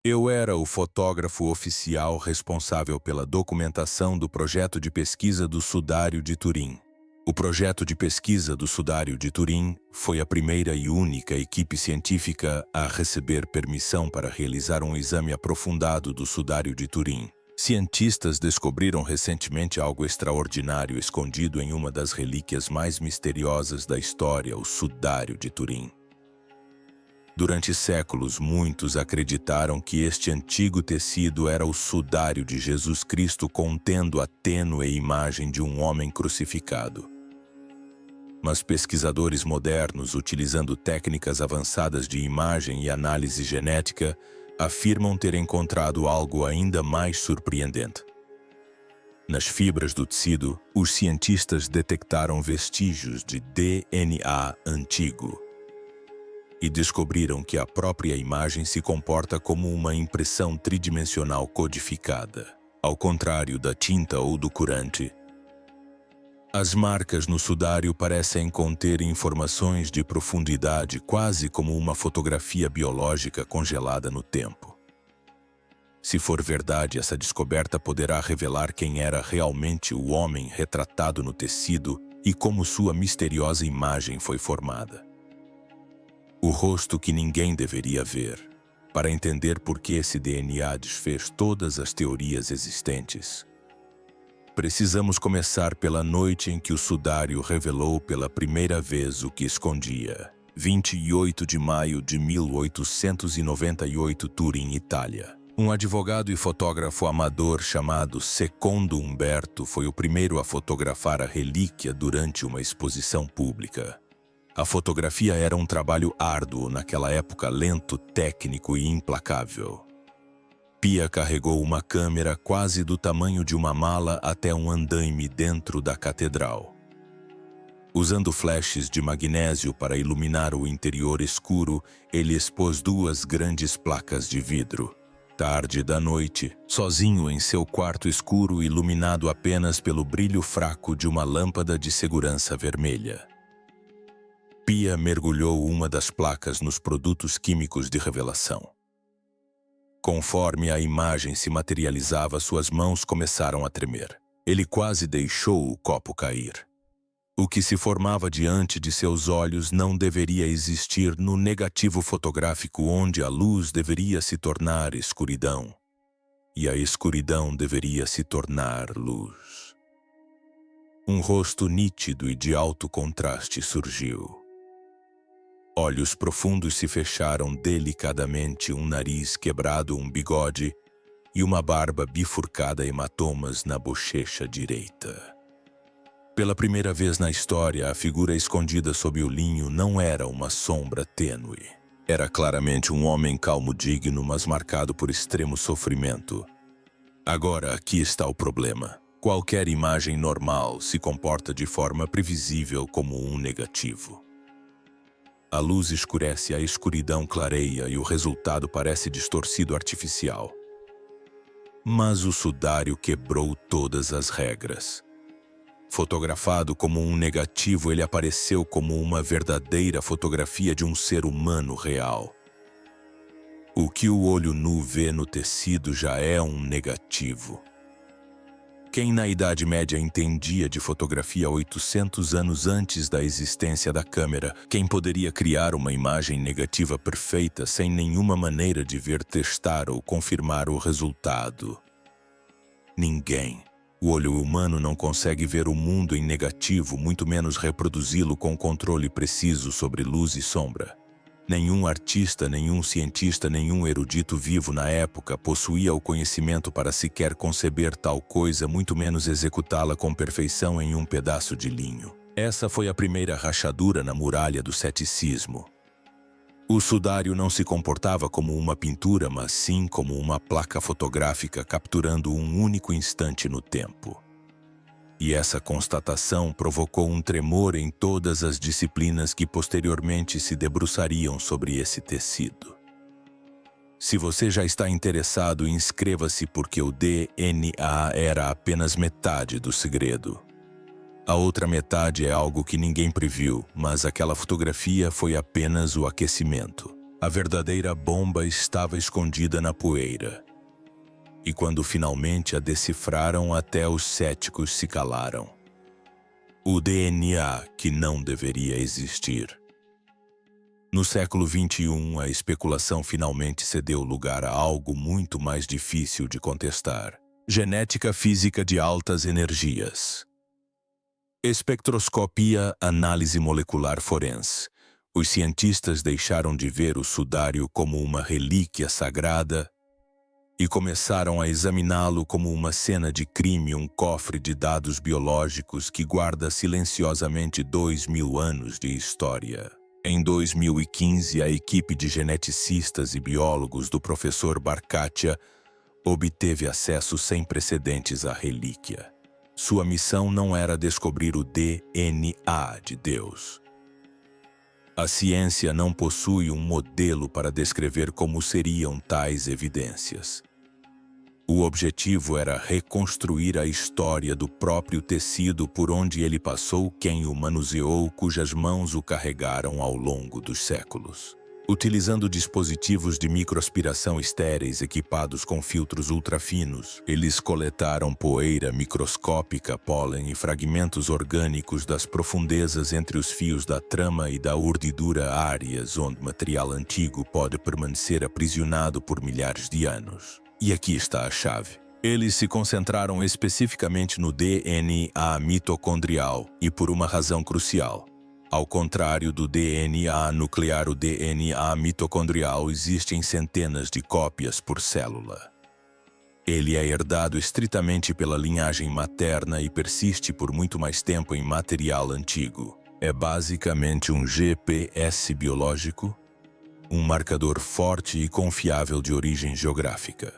Eu era o fotógrafo oficial responsável pela documentação do projeto de pesquisa do Sudário de Turim. O projeto de pesquisa do Sudário de Turim foi a primeira e única equipe científica a receber permissão para realizar um exame aprofundado do Sudário de Turim. Cientistas descobriram recentemente algo extraordinário escondido em uma das relíquias mais misteriosas da história, o Sudário de Turim. Durante séculos, muitos acreditaram que este antigo tecido era o sudário de Jesus Cristo contendo a tênue imagem de um homem crucificado. Mas pesquisadores modernos, utilizando técnicas avançadas de imagem e análise genética, afirmam ter encontrado algo ainda mais surpreendente. Nas fibras do tecido, os cientistas detectaram vestígios de DNA antigo e descobriram que a própria imagem se comporta como uma impressão tridimensional codificada. Ao contrário da tinta ou do corante, as marcas no sudário parecem conter informações de profundidade, quase como uma fotografia biológica congelada no tempo. Se for verdade, essa descoberta poderá revelar quem era realmente o homem retratado no tecido e como sua misteriosa imagem foi formada. O rosto que ninguém deveria ver, para entender por que esse DNA desfez todas as teorias existentes. Precisamos começar pela noite em que o sudário revelou pela primeira vez o que escondia. 28 de maio de 1898, Turim, Itália. Um advogado e fotógrafo amador chamado Secondo Umberto foi o primeiro a fotografar a relíquia durante uma exposição pública. A fotografia era um trabalho árduo, naquela época lento, técnico e implacável. Pia carregou uma câmera quase do tamanho de uma mala até um andaime dentro da catedral. Usando flashes de magnésio para iluminar o interior escuro, ele expôs duas grandes placas de vidro. Tarde da noite, sozinho em seu quarto escuro, iluminado apenas pelo brilho fraco de uma lâmpada de segurança vermelha. Pia mergulhou uma das placas nos produtos químicos de revelação. Conforme a imagem se materializava, suas mãos começaram a tremer. Ele quase deixou o copo cair. O que se formava diante de seus olhos não deveria existir no negativo fotográfico, onde a luz deveria se tornar escuridão e a escuridão deveria se tornar luz. Um rosto nítido e de alto contraste surgiu. Olhos profundos se fecharam delicadamente, um nariz quebrado, um bigode e uma barba bifurcada, hematomas na bochecha direita. Pela primeira vez na história, a figura escondida sob o linho não era uma sombra tênue. Era claramente um homem calmo, digno, mas marcado por extremo sofrimento. Agora, aqui está o problema. Qualquer imagem normal se comporta de forma previsível como um negativo. A luz escurece, a escuridão clareia e o resultado parece distorcido, artificial. Mas o sudário quebrou todas as regras. Fotografado como um negativo, ele apareceu como uma verdadeira fotografia de um ser humano real. O que o olho nu vê no tecido já é um negativo. Quem na Idade Média entendia de fotografia 800 anos antes da existência da câmera? Quem poderia criar uma imagem negativa perfeita sem nenhuma maneira de ver, testar ou confirmar o resultado? Ninguém. O olho humano não consegue ver o mundo em negativo, muito menos reproduzi-lo com controle preciso sobre luz e sombra. Nenhum artista, nenhum cientista, nenhum erudito vivo na época possuía o conhecimento para sequer conceber tal coisa, muito menos executá-la com perfeição em um pedaço de linho. Essa foi a primeira rachadura na muralha do ceticismo. O sudário não se comportava como uma pintura, mas sim como uma placa fotográfica capturando um único instante no tempo. E essa constatação provocou um tremor em todas as disciplinas que posteriormente se debruçariam sobre esse tecido. Se você já está interessado, inscreva-se, porque o DNA era apenas metade do segredo. A outra metade é algo que ninguém previu, mas aquela fotografia foi apenas o aquecimento. A verdadeira bomba estava escondida na poeira. E quando finalmente a decifraram, até os céticos se calaram. O DNA que não deveria existir. No século XXI, a especulação finalmente cedeu lugar a algo muito mais difícil de contestar: genética física de altas energias. Espectroscopia, análise molecular forense. Os cientistas deixaram de ver o sudário como uma relíquia sagrada e começaram a examiná-lo como uma cena de crime, um cofre de dados biológicos que guarda silenciosamente 2000 anos de história. Em 2015, a equipe de geneticistas e biólogos do professor Barkatia obteve acesso sem precedentes à relíquia. Sua missão não era descobrir o DNA de Deus. A ciência não possui um modelo para descrever como seriam tais evidências. O objetivo era reconstruir a história do próprio tecido por onde ele passou, quem o manuseou, cujas mãos o carregaram ao longo dos séculos. Utilizando dispositivos de microaspiração estéreis equipados com filtros ultrafinos, eles coletaram poeira microscópica, pólen e fragmentos orgânicos das profundezas entre os fios da trama e da urdidura, áreas onde material antigo pode permanecer aprisionado por milhares de anos. E aqui está a chave. Eles se concentraram especificamente no DNA mitocondrial e por uma razão crucial. Ao contrário do DNA nuclear, o DNA mitocondrial existe em centenas de cópias por célula. Ele é herdado estritamente pela linhagem materna e persiste por muito mais tempo em material antigo. É basicamente um GPS biológico, um marcador forte e confiável de origem geográfica.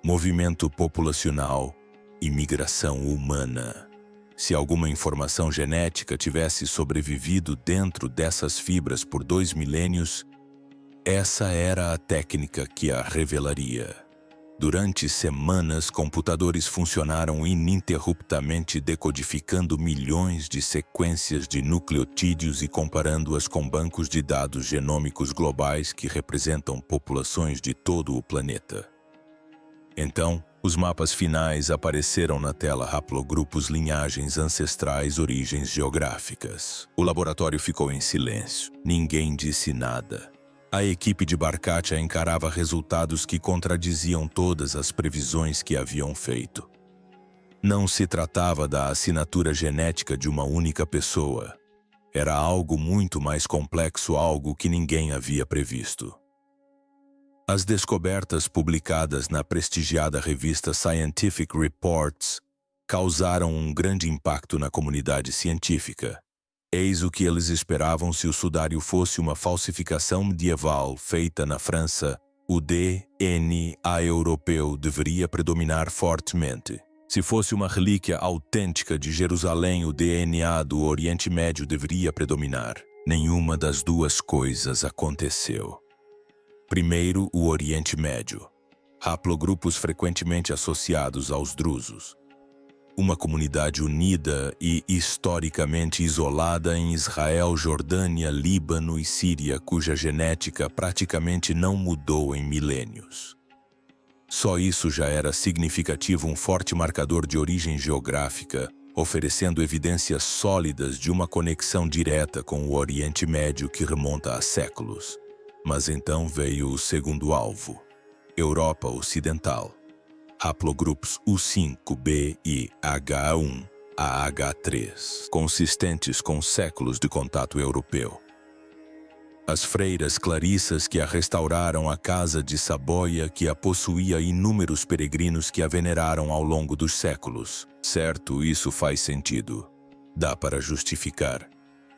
Movimento populacional e migração humana. Se alguma informação genética tivesse sobrevivido dentro dessas fibras por 2 milênios, essa era a técnica que a revelaria. Durante semanas, computadores funcionaram ininterruptamente decodificando milhões de sequências de nucleotídeos e comparando-as com bancos de dados genômicos globais que representam populações de todo o planeta. Então, os mapas finais apareceram na tela: haplogrupos, linhagens ancestrais, origens geográficas. O laboratório ficou em silêncio. Ninguém disse nada. A equipe de Barkatia encarava resultados que contradiziam todas as previsões que haviam feito. Não se tratava da assinatura genética de uma única pessoa. Era algo muito mais complexo, algo que ninguém havia previsto. As descobertas publicadas na prestigiada revista Scientific Reports causaram um grande impacto na comunidade científica. Eis o que eles esperavam se o sudário fosse uma falsificação medieval feita na França. O DNA europeu deveria predominar fortemente. Se fosse uma relíquia autêntica de Jerusalém, o DNA do Oriente Médio deveria predominar. Nenhuma das duas coisas aconteceu. Primeiro, o Oriente Médio. Haplogrupos frequentemente associados aos drusos. Uma comunidade unida e historicamente isolada em Israel, Jordânia, Líbano e Síria, cuja genética praticamente não mudou em milênios. Só isso já era significativo, um forte marcador de origem geográfica, oferecendo evidências sólidas de uma conexão direta com o Oriente Médio que remonta a séculos. Mas então veio o segundo alvo: Europa Ocidental. Haplogrupos U5B e H1, AH3, consistentes com séculos de contato europeu. As freiras clarissas que a restauraram, a casa de Saboia que a possuía, inúmeros peregrinos que a veneraram ao longo dos séculos. Certo, isso faz sentido. Dá para justificar.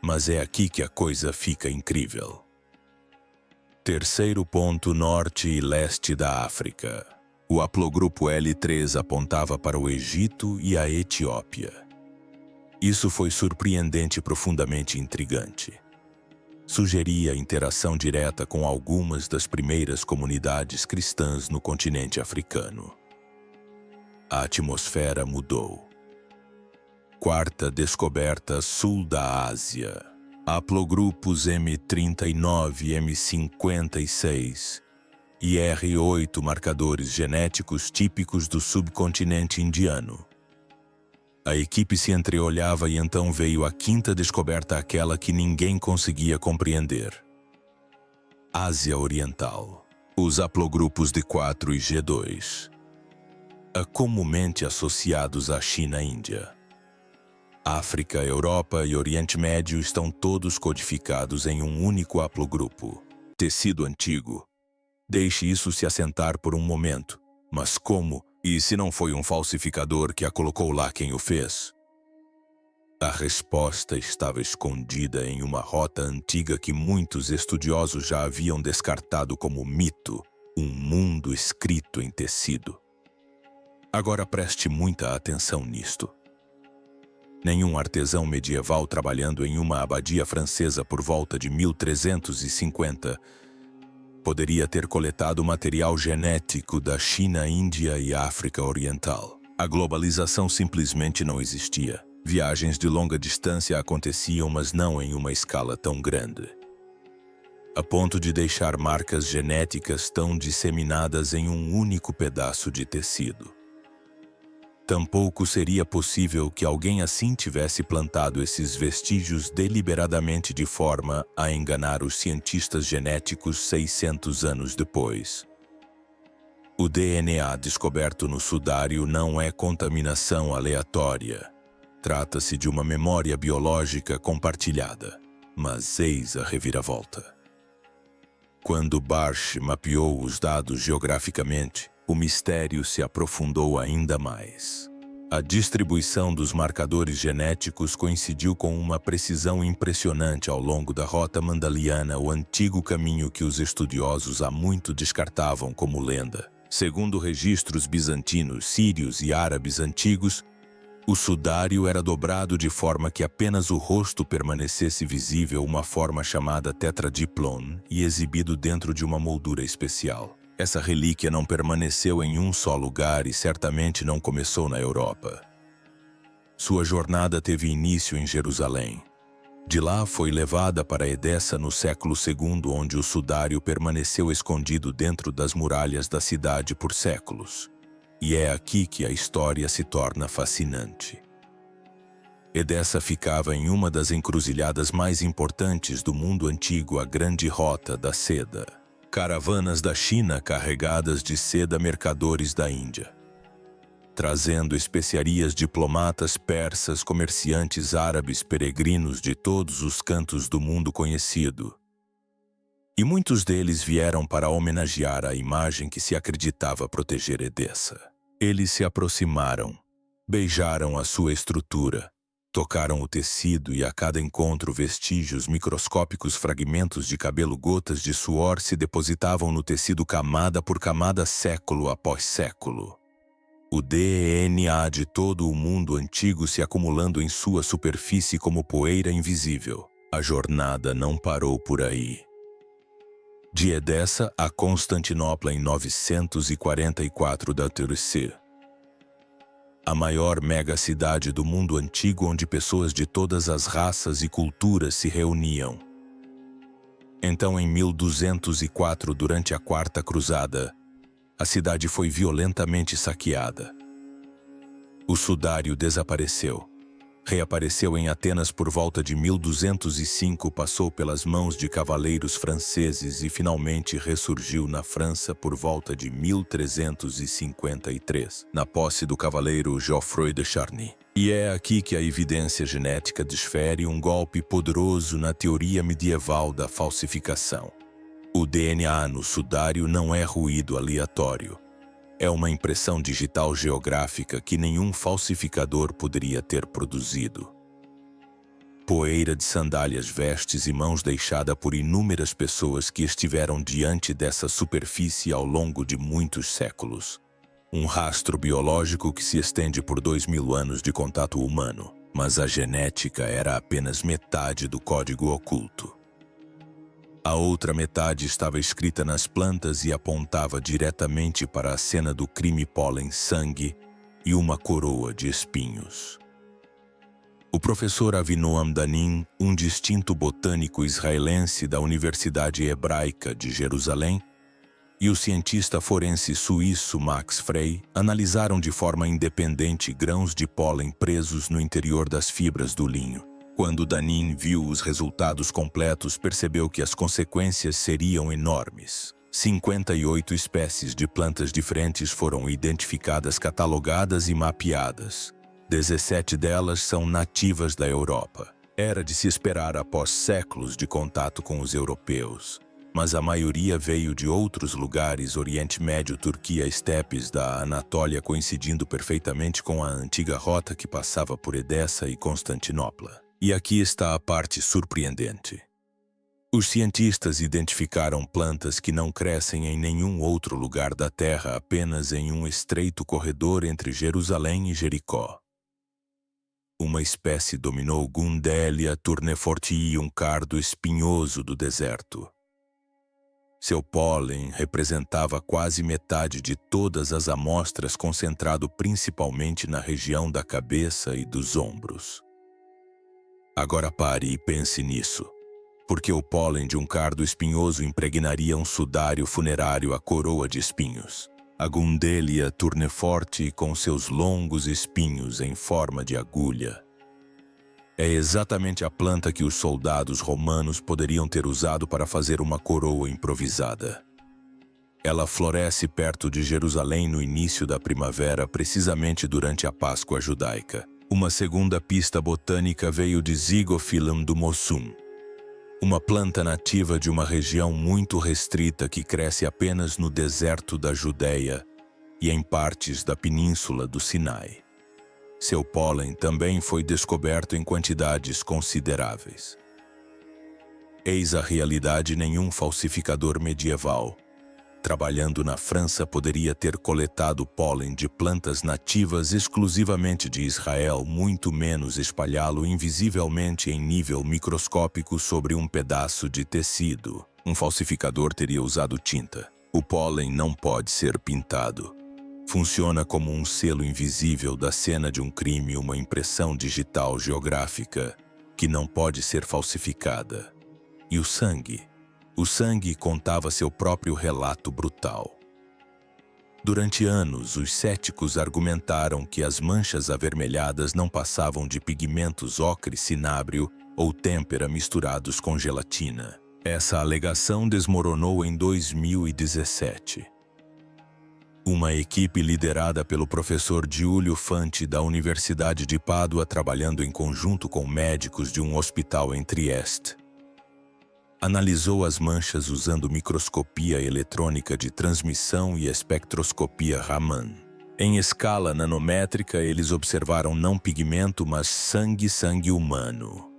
Mas é aqui que a coisa fica incrível. Terceiro ponto: norte e leste da África. O haplogrupo L3 apontava para o Egito e a Etiópia. Isso foi surpreendente e profundamente intrigante. Sugeria interação direta com algumas das primeiras comunidades cristãs no continente africano. A atmosfera mudou. Quarta descoberta: sul da Ásia. Haplogrupos M39, M56 e R8, marcadores genéticos típicos do subcontinente indiano. A equipe se entreolhava e então veio a quinta descoberta, aquela que ninguém conseguia compreender. Ásia Oriental. Os haplogrupos D4 e G2, comumente associados à China-Índia. África, Europa e Oriente Médio estão todos codificados em um único haplogrupo. Tecido antigo. Deixe isso se assentar por um momento. Mas como? E se não foi um falsificador que a colocou lá quem o fez? A resposta estava escondida em uma rota antiga que muitos estudiosos já haviam descartado como mito, um mundo escrito em tecido. Agora preste muita atenção nisto. Nenhum artesão medieval trabalhando em uma abadia francesa por volta de 1350 poderia ter coletado material genético da China, Índia e África Oriental. A globalização simplesmente não existia. Viagens de longa distância aconteciam, mas não em uma escala tão grande, a ponto de deixar marcas genéticas tão disseminadas em um único pedaço de tecido. Tampouco seria possível que alguém assim tivesse plantado esses vestígios deliberadamente de forma a enganar os cientistas genéticos 600 anos depois. O DNA descoberto no sudário não é contaminação aleatória. Trata-se de uma memória biológica compartilhada, mas eis a reviravolta. Quando Barsh mapeou os dados geograficamente, o mistério se aprofundou ainda mais. A distribuição dos marcadores genéticos coincidiu com uma precisão impressionante ao longo da rota mandaliana, o antigo caminho que os estudiosos há muito descartavam como lenda. Segundo registros bizantinos, sírios e árabes antigos, o sudário era dobrado de forma que apenas o rosto permanecesse visível, uma forma chamada tetradiplon, e exibido dentro de uma moldura especial. Essa relíquia não permaneceu em um só lugar e certamente não começou na Europa. Sua jornada teve início em Jerusalém. De lá foi levada para Edessa no século II, onde o sudário permaneceu escondido dentro das muralhas da cidade por séculos. E é aqui que a história se torna fascinante. Edessa ficava em uma das encruzilhadas mais importantes do mundo antigo, a Grande Rota da Seda. Caravanas da China carregadas de seda, mercadores da Índia, trazendo especiarias, diplomatas persas, comerciantes árabes, peregrinos de todos os cantos do mundo conhecido. E muitos deles vieram para homenagear a imagem que se acreditava proteger Edessa. Eles se aproximaram, beijaram a sua estrutura, tocaram o tecido e a cada encontro vestígios microscópicos, fragmentos de cabelo, gotas de suor se depositavam no tecido camada por camada, século após século. O DNA de todo o mundo antigo se acumulando em sua superfície como poeira invisível. A jornada não parou por aí. De Edessa a Constantinopla em 944 d.C., a maior megacidade do mundo antigo, onde pessoas de todas as raças e culturas se reuniam. Então, em 1204, durante a Quarta Cruzada, a cidade foi violentamente saqueada. O sudário desapareceu. Reapareceu em Atenas por volta de 1205, passou pelas mãos de cavaleiros franceses e finalmente ressurgiu na França por volta de 1353, na posse do cavaleiro Geoffroy de Charny. E é aqui que a evidência genética desfere um golpe poderoso na teoria medieval da falsificação. O DNA no sudário não é ruído aleatório. É uma impressão digital geográfica que nenhum falsificador poderia ter produzido. Poeira de sandálias, vestes e mãos deixada por inúmeras pessoas que estiveram diante dessa superfície ao longo de muitos séculos. Um rastro biológico que se estende por 2000 anos de contato humano, mas a genética era apenas metade do código oculto. A outra metade estava escrita nas plantas e apontava diretamente para a cena do crime: pólen, sangue e uma coroa de espinhos. O professor Avinoam Danin, um distinto botânico israelense da Universidade Hebraica de Jerusalém, e o cientista forense suíço Max Frey analisaram de forma independente grãos de pólen presos no interior das fibras do linho. Quando Danin viu os resultados completos, percebeu que as consequências seriam enormes. 58 espécies de plantas diferentes foram identificadas, catalogadas e mapeadas. 17 delas são nativas da Europa. Era de se esperar após séculos de contato com os europeus. Mas a maioria veio de outros lugares, Oriente Médio, Turquia, estepes da Anatólia, coincidindo perfeitamente com a antiga rota que passava por Edessa e Constantinopla. E aqui está a parte surpreendente. Os cientistas identificaram plantas que não crescem em nenhum outro lugar da Terra, apenas em um estreito corredor entre Jerusalém e Jericó. Uma espécie dominou Gundelia tournefortii, um cardo espinhoso do deserto. Seu pólen representava quase metade de todas as amostras, concentrado principalmente na região da cabeça e dos ombros. Agora pare e pense nisso. Porque o pólen de um cardo espinhoso impregnaria um sudário funerário, a coroa de espinhos. A Gundelia tournefortii, com seus longos espinhos em forma de agulha. É exatamente a planta que os soldados romanos poderiam ter usado para fazer uma coroa improvisada. Ela floresce perto de Jerusalém no início da primavera, precisamente durante a Páscoa judaica. Uma segunda pista botânica veio de Zygophyllum do Mossum, uma planta nativa de uma região muito restrita que cresce apenas no deserto da Judéia e em partes da península do Sinai. Seu pólen também foi descoberto em quantidades consideráveis. Eis a realidade: nenhum falsificador medieval, trabalhando na França, poderia ter coletado pólen de plantas nativas exclusivamente de Israel, muito menos espalhá-lo invisivelmente em nível microscópico sobre um pedaço de tecido. Um falsificador teria usado tinta. O pólen não pode ser pintado. Funciona como um selo invisível da cena de um crime, uma impressão digital geográfica que não pode ser falsificada. E o sangue? O sangue contava seu próprio relato brutal. Durante anos, os céticos argumentaram que as manchas avermelhadas não passavam de pigmentos ocre, cinábrio ou têmpera misturados com gelatina. Essa alegação desmoronou em 2017. Uma equipe liderada pelo professor Giulio Fanti da Universidade de Pádua, trabalhando em conjunto com médicos de um hospital em Trieste, analisou as manchas usando microscopia eletrônica de transmissão e espectroscopia Raman. Em escala nanométrica, eles observaram não pigmento, mas sangue humano.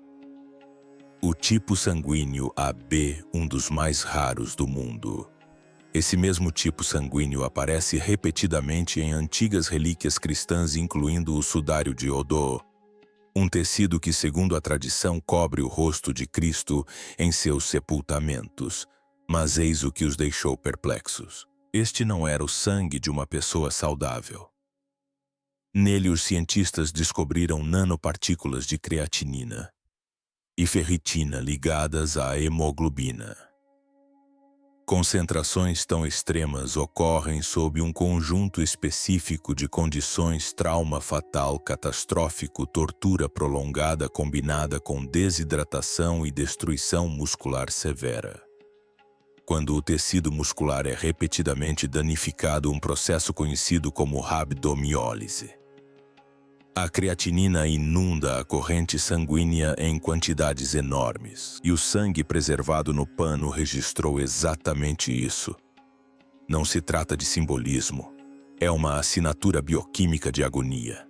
O tipo sanguíneo AB, um dos mais raros do mundo. Esse mesmo tipo sanguíneo aparece repetidamente em antigas relíquias cristãs, incluindo o sudário de Odô, um tecido que, segundo a tradição, cobre o rosto de Cristo em seus sepultamentos. Mas eis o que os deixou perplexos. Este não era o sangue de uma pessoa saudável. Nele, os cientistas descobriram nanopartículas de creatinina e ferritina ligadas à hemoglobina. Concentrações tão extremas ocorrem sob um conjunto específico de condições: trauma fatal, catastrófico, tortura prolongada combinada com desidratação e destruição muscular severa. Quando o tecido muscular é repetidamente danificado, um processo conhecido como rabdomiólise. A creatinina inunda a corrente sanguínea em quantidades enormes, e o sangue preservado no pano registrou exatamente isso. Não se trata de simbolismo, é uma assinatura bioquímica de agonia.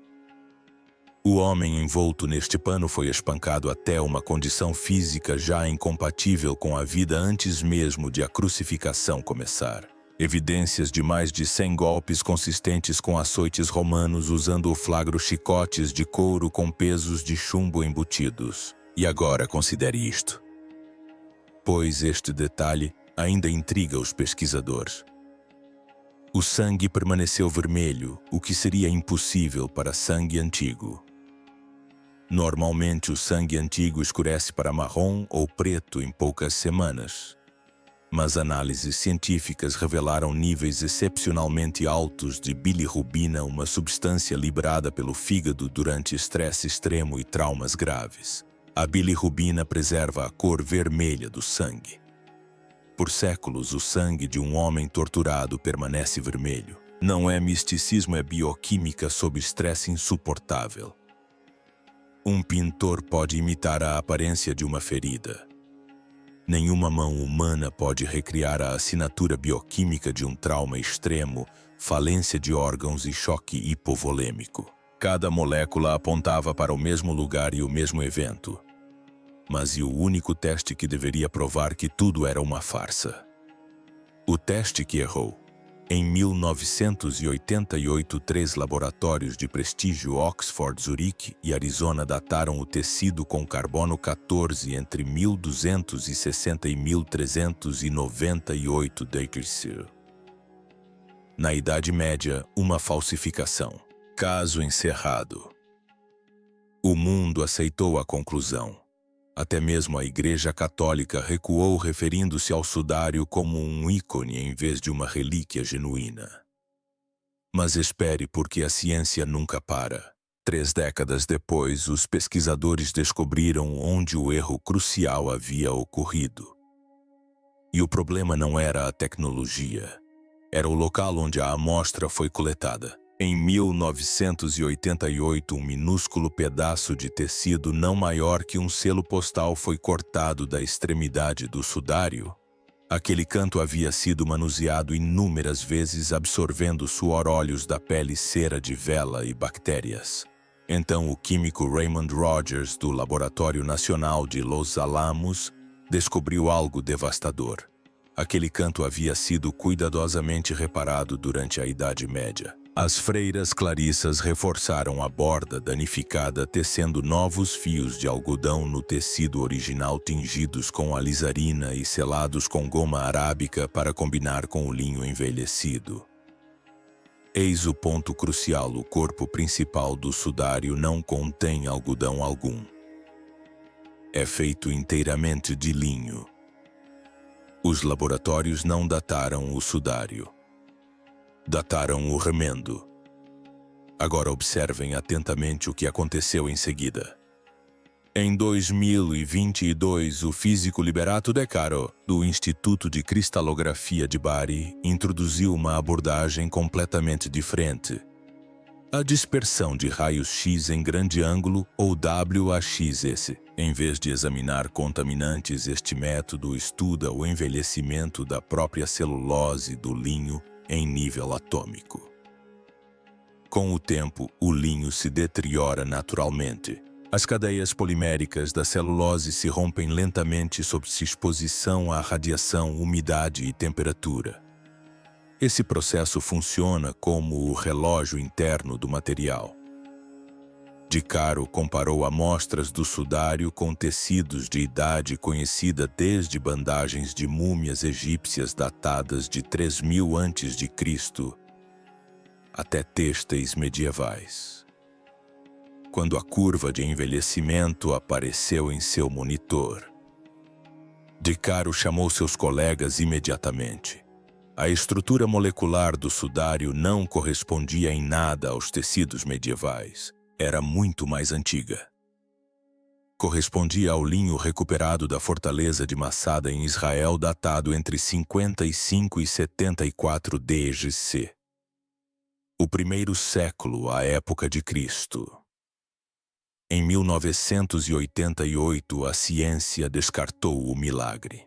O homem envolto neste pano foi espancado até uma condição física já incompatível com a vida antes mesmo de a crucificação começar. Evidências de mais de 100 golpes consistentes com açoites romanos usando o flagro, chicotes de couro com pesos de chumbo embutidos. E agora considere isto, pois este detalhe ainda intriga os pesquisadores. O sangue permaneceu vermelho, o que seria impossível para sangue antigo. Normalmente, o sangue antigo escurece para marrom ou preto em poucas semanas. Mas análises científicas revelaram níveis excepcionalmente altos de bilirrubina, uma substância liberada pelo fígado durante estresse extremo e traumas graves. A bilirrubina preserva a cor vermelha do sangue. Por séculos, o sangue de um homem torturado permanece vermelho. Não é misticismo, é bioquímica sob estresse insuportável. Um pintor pode imitar a aparência de uma ferida. Nenhuma mão humana pode recriar a assinatura bioquímica de um trauma extremo, falência de órgãos e choque hipovolêmico. Cada molécula apontava para o mesmo lugar e o mesmo evento. Mas e o único teste que deveria provar que tudo era uma farsa? O teste que errou. Em 1988, 3 laboratórios de prestígio, Oxford, Zurique e Arizona, dataram o tecido com carbono 14 entre 1260 e 1398 degrees. Na Idade Média, uma falsificação. Caso encerrado. O mundo aceitou a conclusão. Até mesmo a Igreja Católica recuou, referindo-se ao sudário como um ícone em vez de uma relíquia genuína. Mas espere, porque a ciência nunca para. 3 décadas depois, os pesquisadores descobriram onde o erro crucial havia ocorrido. E o problema não era a tecnologia. Era o local onde a amostra foi coletada. Em 1988, um minúsculo pedaço de tecido não maior que um selo postal foi cortado da extremidade do sudário. Aquele canto havia sido manuseado inúmeras vezes, absorvendo suor, óleos da pele, cera de vela e bactérias. Então o químico Raymond Rogers, do Laboratório Nacional de Los Alamos, descobriu algo devastador. Aquele canto havia sido cuidadosamente reparado durante a Idade Média. As freiras clarissas reforçaram a borda danificada, tecendo novos fios de algodão no tecido original, tingidos com alizarina e selados com goma arábica para combinar com o linho envelhecido. Eis o ponto crucial: o corpo principal do sudário não contém algodão algum. É feito inteiramente de linho. Os laboratórios não dataram o sudário. Dataram o remendo. Agora observem atentamente o que aconteceu em seguida. Em 2022, o físico Liberato De Caro, do Instituto de Cristalografia de Bari, introduziu uma abordagem completamente diferente. A dispersão de raios-x em grande ângulo, ou WAXS. Em vez de examinar contaminantes, este método estuda o envelhecimento da própria celulose do linho em nível atômico. Com o tempo, o linho se deteriora naturalmente. As cadeias poliméricas da celulose se rompem lentamente sob exposição à radiação, umidade e temperatura. Esse processo funciona como o relógio interno do material. De Caro comparou amostras do sudário com tecidos de idade conhecida, desde bandagens de múmias egípcias datadas de 3000 a.C. até têxteis medievais. Quando a curva de envelhecimento apareceu em seu monitor, De Caro chamou seus colegas imediatamente. A estrutura molecular do sudário não correspondia em nada aos tecidos medievais. Era muito mais antiga. Correspondia ao linho recuperado da fortaleza de Massada em Israel, datado entre 55 e 74 d.C. O primeiro século, a época de Cristo. Em 1988, a ciência descartou o milagre.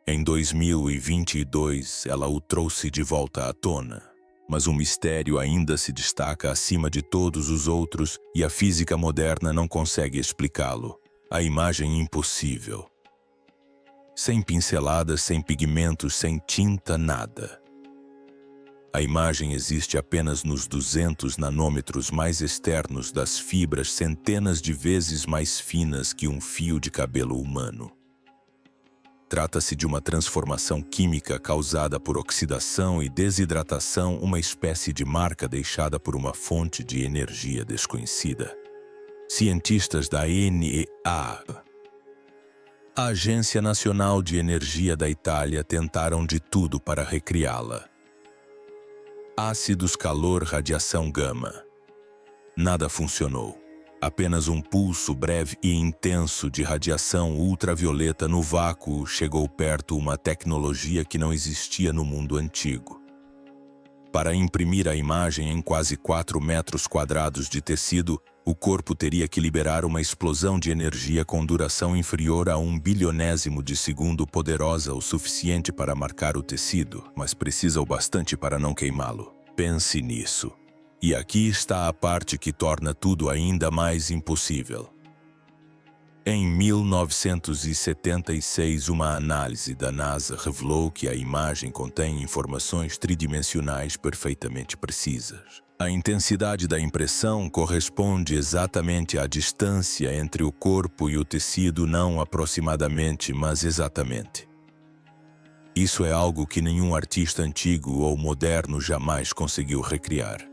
Em 2022, ela o trouxe de volta à tona. Mas um mistério ainda se destaca acima de todos os outros e a física moderna não consegue explicá-lo. A imagem impossível. Sem pinceladas, sem pigmentos, sem tinta, nada. A imagem existe apenas nos 200 nanômetros mais externos das fibras, centenas de vezes mais finas que um fio de cabelo humano. Trata-se de uma transformação química causada por oxidação e desidratação, uma espécie de marca deixada por uma fonte de energia desconhecida. cientistas da ANEA, a Agência Nacional de Energia da Itália, tentaram de tudo para recriá-la. Ácidos, calor, radiação gama. Nada funcionou. Apenas um pulso breve e intenso de radiação ultravioleta no vácuo chegou perto uma tecnologia que não existia no mundo antigo. Para imprimir a imagem em quase 4 metros quadrados de tecido, o corpo teria que liberar uma explosão de energia com duração inferior a 1/1000º de segundo, poderosa o suficiente para marcar o tecido, mas precisa o bastante para não queimá-lo. Pense nisso. E aqui está a parte que torna tudo ainda mais impossível. Em 1976, uma análise da NASA revelou que a imagem contém informações tridimensionais perfeitamente precisas. A intensidade da impressão corresponde exatamente à distância entre o corpo e o tecido, não aproximadamente, mas exatamente. Isso é algo que nenhum artista antigo ou moderno jamais conseguiu recriar.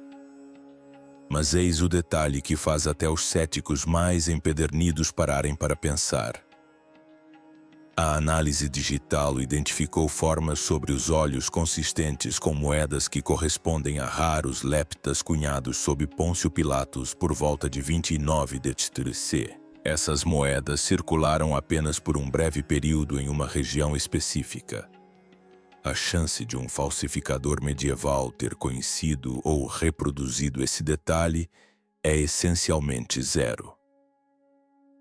Mas eis o detalhe que faz até os céticos mais empedernidos pararem para pensar. A análise digital identificou formas sobre os olhos consistentes com moedas que correspondem a raros leptas cunhados sob Pôncio Pilatos por volta de 29 d.C. Essas moedas circularam apenas por um breve período em uma região específica. A chance de um falsificador medieval ter conhecido ou reproduzido esse detalhe é essencialmente zero.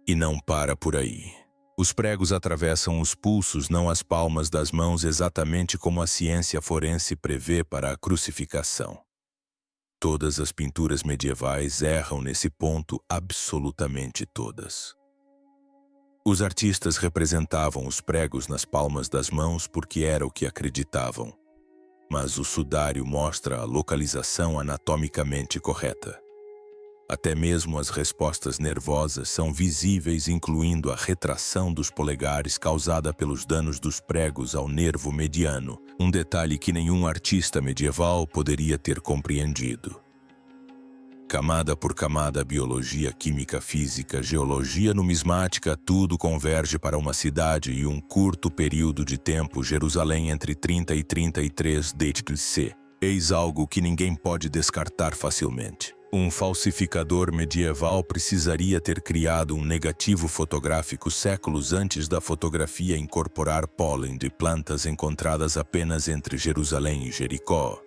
E não para por aí. Os pregos atravessam os pulsos, não as palmas das mãos, exatamente como a ciência forense prevê para a crucificação. Todas as pinturas medievais erram nesse ponto, absolutamente todas. Os artistas representavam os pregos nas palmas das mãos porque era o que acreditavam. Mas o sudário mostra a localização anatomicamente correta. Até mesmo as respostas nervosas são visíveis, incluindo a retração dos polegares causada pelos danos dos pregos ao nervo mediano, um detalhe que nenhum artista medieval poderia ter compreendido. Camada por camada, biologia, química, física, geologia, numismática, tudo converge para uma cidade e um curto período de tempo, Jerusalém entre 30 e 33 d.C. Eis algo que ninguém pode descartar facilmente. Um falsificador medieval precisaria ter criado um negativo fotográfico séculos antes da fotografia incorporar pólen de plantas encontradas apenas entre Jerusalém e Jericó.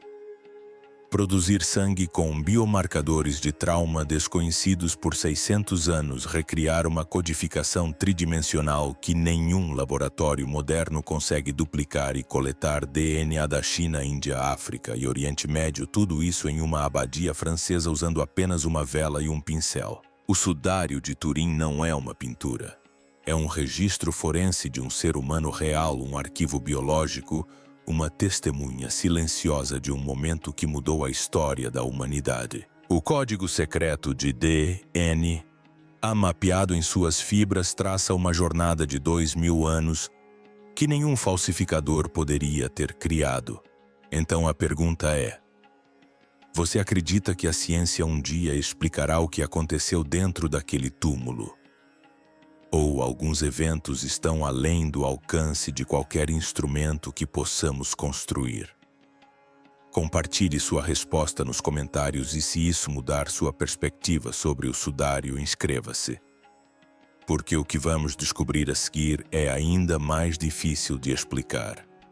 Produzir sangue com biomarcadores de trauma desconhecidos por 600 anos, recriar uma codificação tridimensional que nenhum laboratório moderno consegue duplicar e coletar DNA da China, Índia, África e Oriente Médio, tudo isso em uma abadia francesa usando apenas uma vela e um pincel. O sudário de Turim não é uma pintura. É um registro forense de um ser humano real, um arquivo biológico, uma testemunha silenciosa de um momento que mudou a história da humanidade. O código secreto de DNA, mapeado em suas fibras, traça uma jornada de 2000 anos que nenhum falsificador poderia ter criado. Então a pergunta é: você acredita que a ciência um dia explicará o que aconteceu dentro daquele túmulo? Ou alguns eventos estão além do alcance de qualquer instrumento que possamos construir? Compartilhe sua resposta nos comentários e, se isso mudar sua perspectiva sobre o sudário, inscreva-se. Porque o que vamos descobrir a seguir é ainda mais difícil de explicar.